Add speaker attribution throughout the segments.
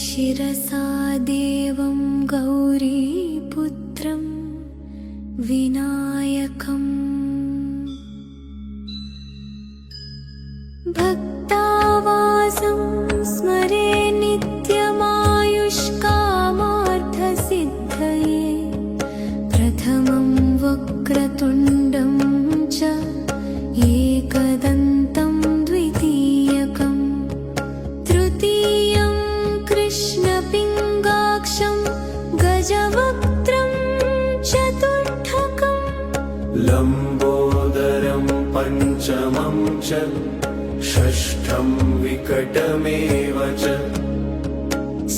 Speaker 1: शिरसा देवं गौरीपुत्रं विनायकम् भक्तावासं स्मरे नित्यमायुष्कामार्थसिद्धये प्रथमं वक्रतुण्डं च एकदन्तं द्वितीयकं तृतीयं कृष्णपिङ्गाक्षं गजवक्त्रं चतुर्थकं
Speaker 2: लम्बोदरं पञ्चमं च षष्ठं विकटमेव च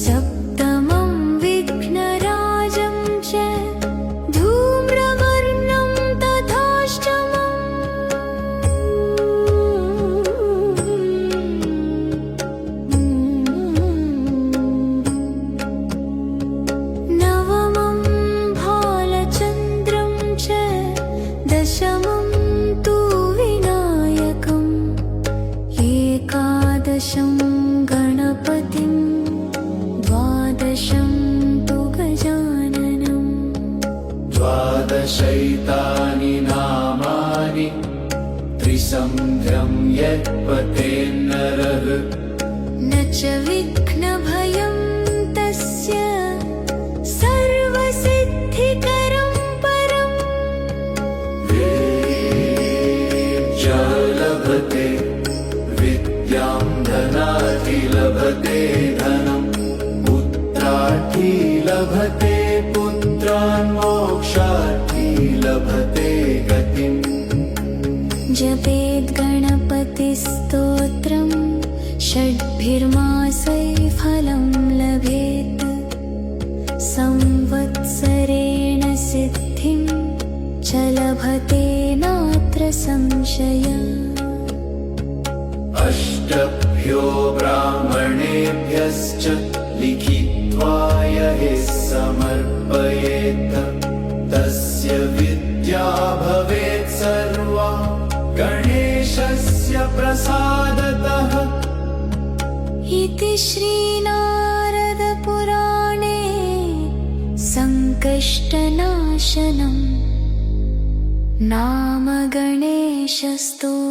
Speaker 1: सप्तमं विघ्नराजं च धूम्रवर्णं तथाष्टमम् नवमं भालचन्द्रं च दशमं तु विनायकम् एकादशं गणपतिं द्वादशं तु गजाननम्
Speaker 2: द्वादशैतानि नामानि त्रिसन्ध्यं यत्पतेन्नरः
Speaker 1: न च विघ्नभयं तस्य सर्वसिद्धिकरं परम्
Speaker 2: च लभते विद्यां धनार्थी लभते धनं पुत्रार्थी लभते पुत्रान् मोक्षार्थी लभते गतिम्
Speaker 1: जपेद् गणपतिस्तोत्रं षड्भिर्मासैः फलं लभेत् संवत्सरेण सिद्धिं च लभते नात्र संशयः
Speaker 2: अष्टभ्यो ब्राह्मणेभ्यश्च लिखित्वा यः समर्पयेत् तस्य विद्या भवेत् सर्वा गणेशस्य प्रसादतः
Speaker 1: इति श्रीनारदपुराणे सङ्कष्टनाशनं नाम गणेशस्तोत्रम्।